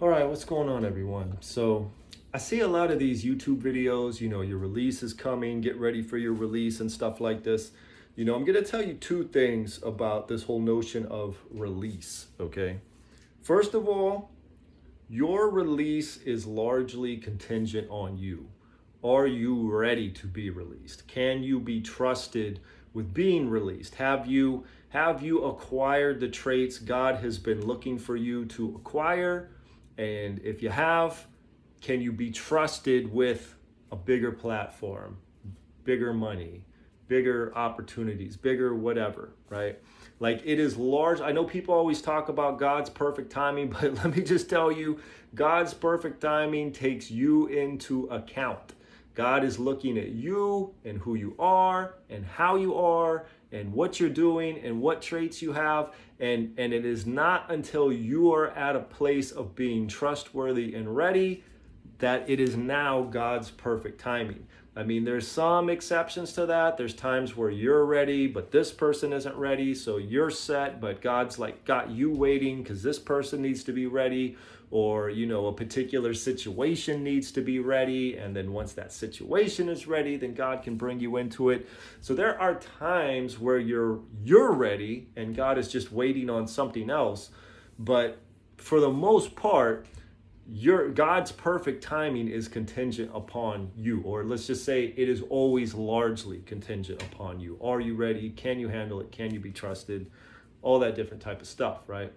All right, what's going on, everyone? So, I see a lot of these YouTube videos, your release is coming, get ready for your release and stuff like this. I'm going to tell you two things about this whole notion of release, okay? First of all, your release is largely contingent on you. Are you ready to be released? Can you be trusted with being released? Have you acquired the traits God has been looking for you to acquire? And if you have, can you be trusted with a bigger platform, bigger money, bigger opportunities, bigger whatever, right? Like it is large. I know people always talk about God's perfect timing, but let me just tell you, God's perfect timing takes you into account. God is looking at you and who you are and how you are and what you're doing and what traits you have. And it is not until you are at a place of being trustworthy and ready that it is now God's perfect timing. I mean, there's some exceptions to that. There's times where you're ready, but this person isn't ready. So you're set, but God's like got you waiting because this person needs to be ready, or, a particular situation needs to be ready. And then once that situation is ready, then God can bring you into it. So there are times where you're ready and God is just waiting on something else. But for the most part, God's perfect timing is contingent upon you, or let's just say it is always largely contingent upon you. Are you ready? Can you handle it? Can you be trusted? All that different type of stuff, right?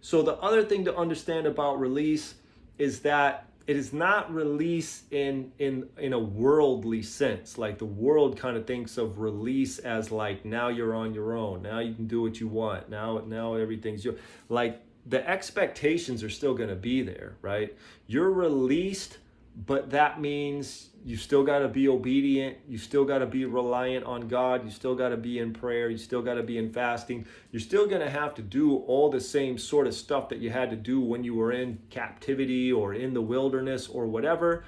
So the other thing to understand about release is that it is not release in a worldly sense. Like the world kind of thinks of release as like, now you're on your own. Now you can do what you want. Now everything's yours. Like the expectations are still going to be there, right? You're released, but that means you still got to be obedient. You still got to be reliant on God. You still got to be in prayer. You still got to be in fasting. You're still going to have to do all the same sort of stuff that you had to do when you were in captivity or in the wilderness or whatever.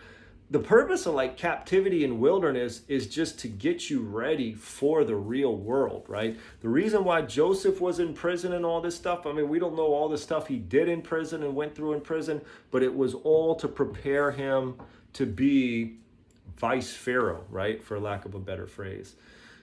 The purpose of like captivity and wilderness is just to get you ready for the real world, right? The reason why Joseph was in prison and all this stuff, I mean, we don't know all the stuff he did in prison and went through in prison, but it was all to prepare him to be vice Pharaoh, right? For lack of a better phrase.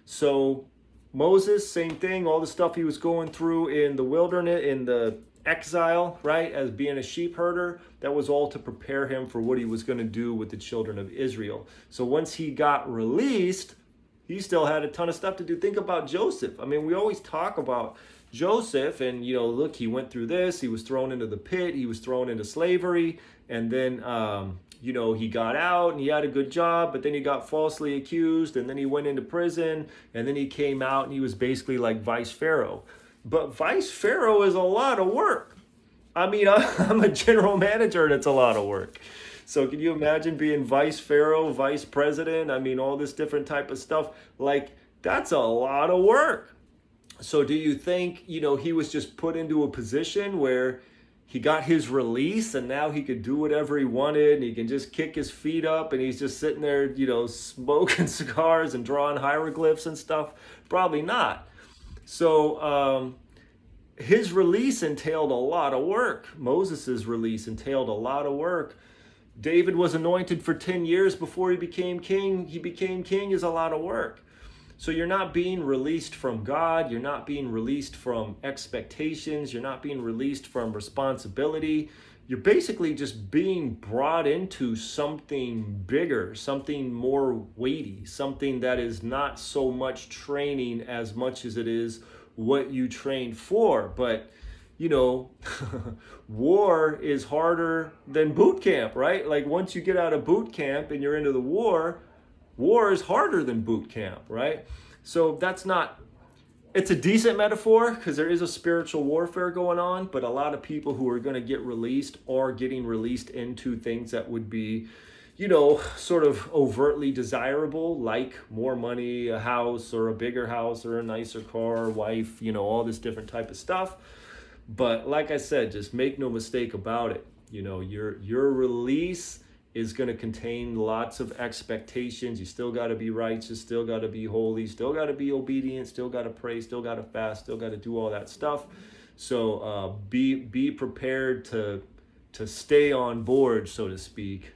So Moses, same thing, all the stuff he was going through in the wilderness, in the exile, right, as being a sheep herder, that was all to prepare him for what he was going to do with the children of Israel. So once he got released, he still had a ton of stuff to do. Think about Joseph. I mean, we always talk about Joseph and, look, he went through this, he was thrown into the pit, he was thrown into slavery, and then, he got out and he had a good job, but then he got falsely accused, and then he went into prison, and then he came out and he was basically like vice Pharaoh. But vice Pharaoh is a lot of work. I mean, I'm a general manager and it's a lot of work. So can you imagine being vice Pharaoh, vice president? I mean, all this different type of stuff. Like, that's a lot of work. So do you think, he was just put into a position where he got his release and now he could do whatever he wanted and he can just kick his feet up and he's just sitting there, smoking cigars and drawing hieroglyphs and stuff? Probably not. So his release entailed a lot of work. Moses' release entailed a lot of work. David was anointed for 10 years before he became king. He became king is a lot of work. So you're not being released from God. You're not being released from expectations. You're not being released from responsibility. You're basically just being brought into something bigger, something more weighty, something that is not so much training as much as it is what you trained for. But, war is harder than boot camp, right? Like once you get out of boot camp and you're into the war is harder than boot camp, right? So it's a decent metaphor because there is a spiritual warfare going on, but a lot of people who are going to get released are getting released into things that would be, sort of overtly desirable, like more money, a house or a bigger house or a nicer car, wife, all this different type of stuff. But like I said, just make no mistake about it. Your release is going to contain lots of expectations. You still got to be righteous, still got to be holy, still got to be obedient, still got to pray, still got to fast, still got to do all that stuff. So be prepared to stay on board, so to speak,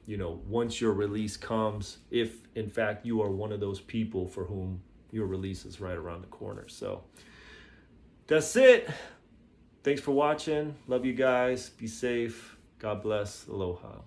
you know, once your release comes, if in fact you are one of those people for whom your release is right around the corner. So that's it. Thanks for watching. Love you guys. Be safe. God bless. Aloha.